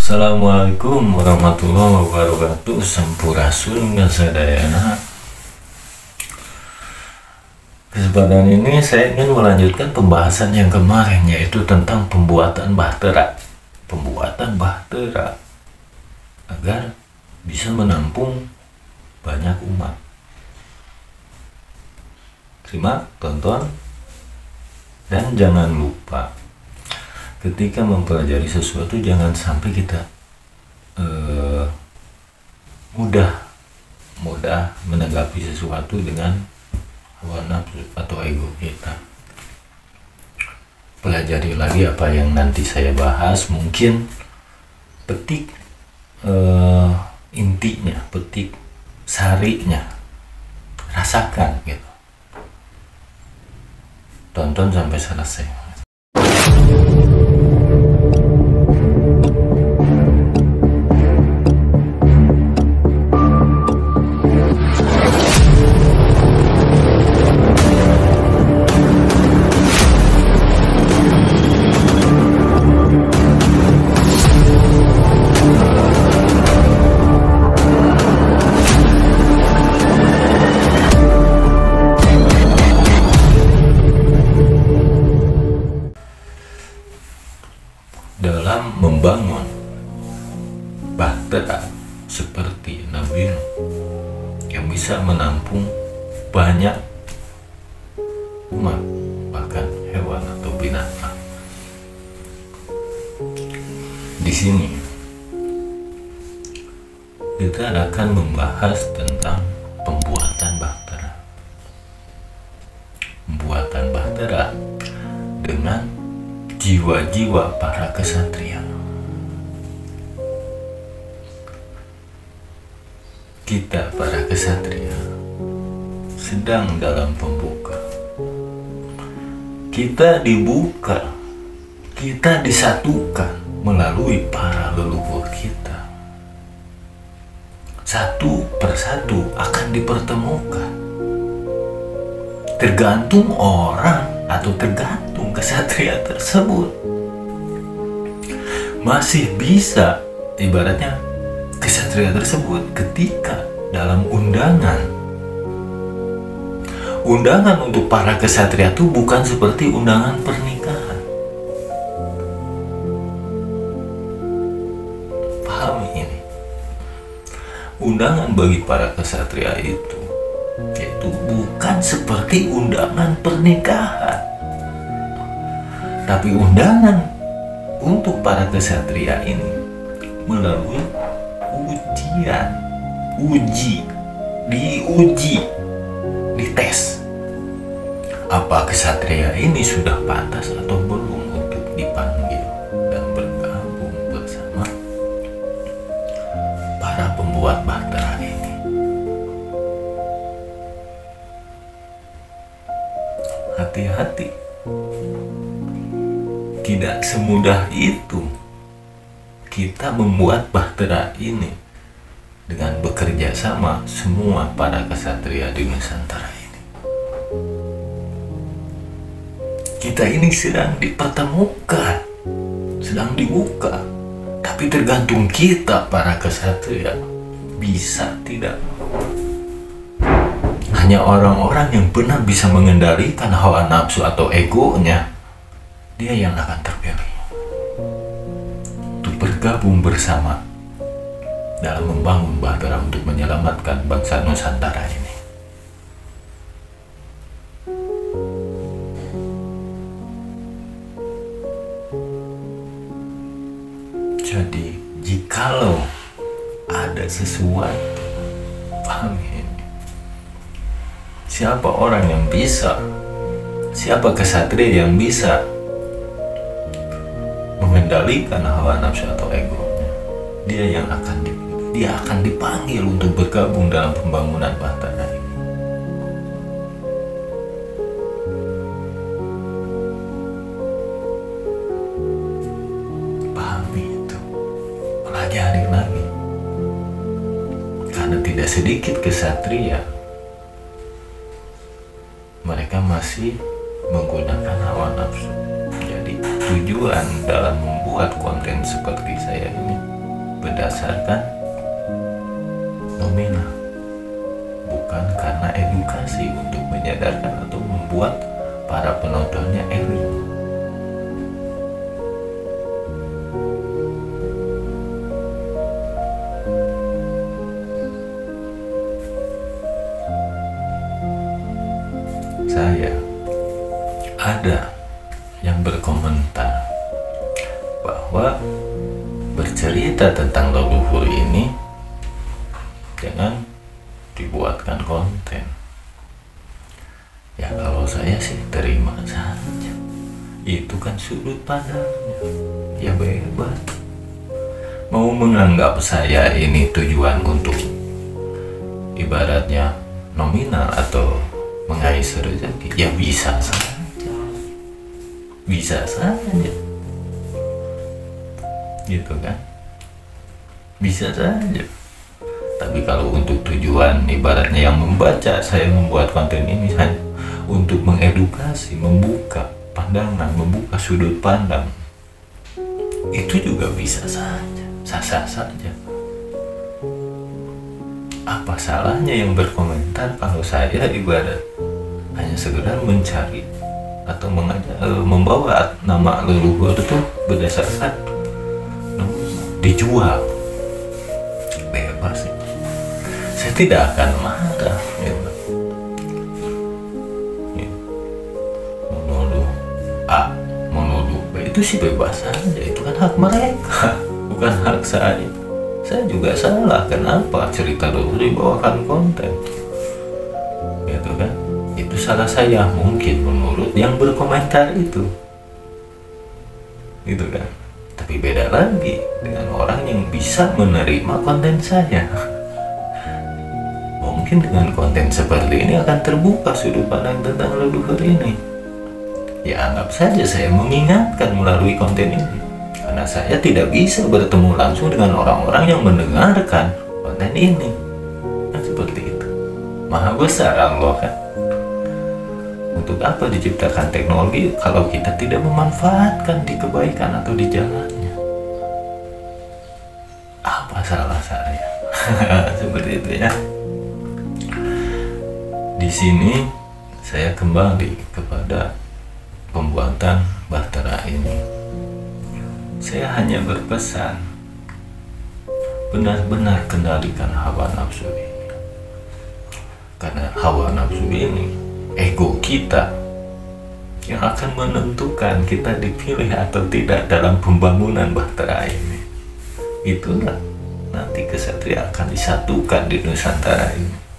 Assalamualaikum warahmatullahi wabarakatuh. Sampurasun Gasadayana. Kesempatan ini saya ingin melanjutkan pembahasan yang kemarin, yaitu tentang pembuatan bahtera. Pembuatan bahtera agar bisa menampung banyak umat. Simak, tonton, dan jangan lupa ketika mempelajari sesuatu jangan sampai kita mudah menanggapi sesuatu dengan hawa nafsu atau ego kita. Pelajari lagi apa yang nanti saya bahas, mungkin petik intinya, petik sarinya, rasakan gitu. Tonton sampai selesai. Dalam membangun bahtera seperti Nabi yang bisa menampung banyak umat, bahkan hewan atau binatang. Di sini kita akan membahas tentang pembuatan bahtera. Pembuatan bahtera dengan jiwa-jiwa para kesatria. Kita para kesatria sedang dalam pembuka. Kita dibuka, kita disatukan melalui para leluhur kita. Satu persatu akan dipertemukan. Tergantung orang atau tergantung kesatria tersebut masih bisa, ibaratnya kesatria tersebut ketika dalam undangan untuk para kesatria itu bukan seperti undangan pernikahan. Pahami ini. Undangan bagi para kesatria itu yaitu bukan seperti undangan pernikahan, tapi undangan untuk para kesatria ini melalui diuji, dites. Apa kesatria ini sudah pantas atau belum untuk dipanggil dan bergabung bersama para pembuat bahtera ini. Hati-hati, tidak semudah itu kita membuat bahtera ini dengan bekerja sama semua para kesatria di Nusantara ini. Kita ini sedang dipertemukan, sedang dibuka, tapi tergantung kita para kesatria bisa tidak. Hanya orang-orang yang benar bisa mengendalikan hawa nafsu atau egonya, dia yang akan terpilih untuk bergabung bersama dalam membangun bahtera untuk menyelamatkan bangsa Nusantara ini. Jadi, jikalau ada sesuatu, pahami ini. Siapa orang yang bisa, siapa kesatria yang bisa mengendalikan hawa nafsu atau egonya, dia akan dipanggil untuk bergabung dalam pembangunan bahtera ini. Pahami itu, pelajari lagi, karena tidak sedikit kesatria mereka masih menggunakan hawa nafsu. Jadi tujuan dalam membuat konten seperti saya ini berdasarkan nominal, bukan karena edukasi untuk menyadarkan atau membuat para penontonnya iri. Saya ada yang berkomentar bahwa bercerita tentang leluhur ini jangan dibuatkan konten. Ya kalau saya sih terima saja, itu kan sudut pandangnya, ya bebas. Mau menganggap saya ini tujuan untuk ibaratnya nominal atau mengais rezeki, ya bisa saja, bisa saja, gitu kan, bisa saja. Tapi kalau untuk tujuan ibaratnya yang membaca, saya membuat konten ini hanya untuk mengedukasi, membuka pandangan, membuka sudut pandang, itu juga bisa saja, sah-sah saja. Apa salahnya yang berkomentar kalau saya ibarat hanya sekedar mencari atau membawa nama leluhur itu berdasarkan dijual, bebas. Saya tidak akan marah, gitu. Menuduh A, menuduh B, itu sih bebas saja, itu kan hak mereka, bukan hak saya. Saya juga salah, kenapa cerita leluhur dibawakan konten, gitu kan? Itu salah saya mungkin menurut yang berkomentar itu, gitu kan? Tapi beda lagi dengan orang yang bisa menerima konten saya. Mungkin dengan konten seperti ini akan terbuka sudut pandang tentang leluhur ini. Ya anggap saja saya mengingatkan melalui konten ini, karena saya tidak bisa bertemu langsung dengan orang-orang yang mendengarkan konten ini. Nah, seperti itu. Maha besar Allah kan. Untuk apa diciptakan teknologi kalau kita tidak memanfaatkan di kebaikan atau di jalannya? Apa salah saya? Seperti itu ya. Di sini saya kembali kepada pembuatan bahtera ini. Saya hanya berpesan, benar-benar kendalikan hawa nafsu ini. Karena hawa nafsu ini, ego kita yang akan menentukan kita dipilih atau tidak dalam pembangunan bahtera ini. Itulah nanti kesatria akan disatukan di Nusantara ini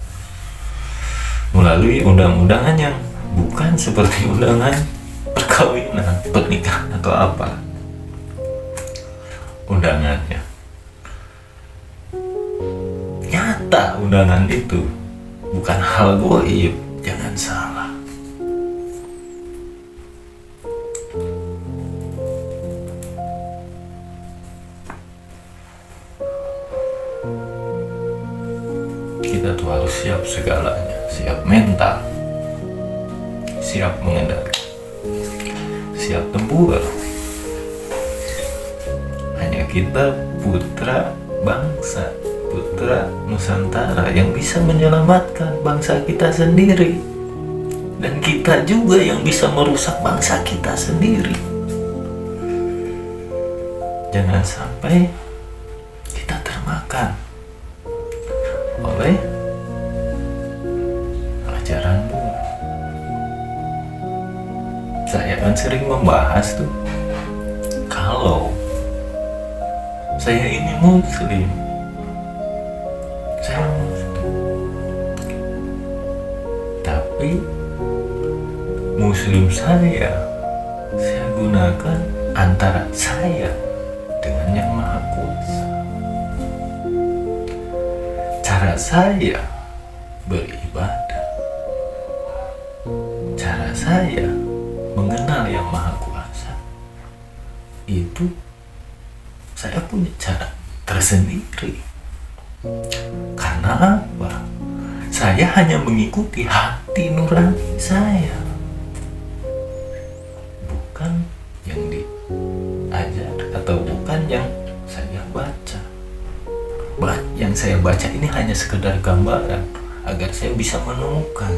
melalui undang-undangan yang bukan seperti undangan perkawinan, pernikahan atau apa. Undangannya nyata, undangan itu bukan hal goib, jangan salah. Kita tuh harus siap segalanya, siap mental, siap mengendali, siap tempur. Hanya kita putra bangsa, putra Nusantara yang bisa menyelamatkan bangsa kita sendiri, dan kita juga yang bisa merusak bangsa kita sendiri. Jangan sampai kita termakan oleh ajaran buruk. Saya kan sering membahas tuh, kalau saya ini muslim, saya muslim, tapi muslim saya gunakan antara saya dengan yang maha kuasa. Cara saya beribadah, cara saya mengenal yang maha kuasa, itu saya punya cara tersendiri. Karena apa? Saya hanya mengikuti hati nurani saya, bukan yang diajar atau bukan yang saya baca. Yang saya baca ini hanya sekedar gambaran agar saya bisa menemukan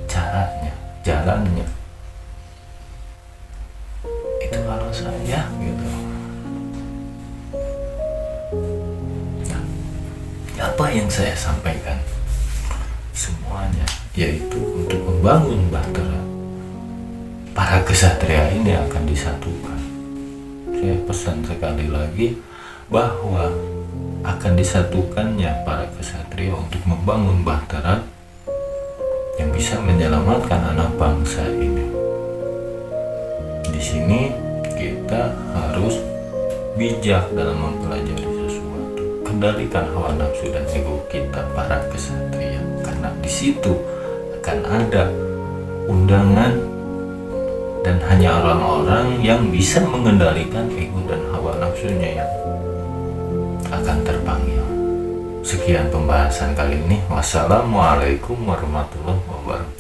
caranya, jalannya. Itu kalau saya gitu. Nah, apa yang saya sampaikan semuanya yaitu untuk membangun bahtera para kesatria ini akan disatukan. Saya pesan sekali lagi bahwa akan disatukannya para kesatria untuk membangun bahtera yang bisa menyelamatkan anak bangsa ini. Di sini kita harus bijak dalam mempelajari sesuatu. Kendalikan hawa nafsu dan ego kita para kesatria, karena di situ akan ada undangan dan hanya orang-orang yang bisa mengendalikan ego dan hawa nafsunya yang akan terpanggil. Sekian pembahasan kali ini. Wassalamualaikum warahmatullahi wabarakatuh.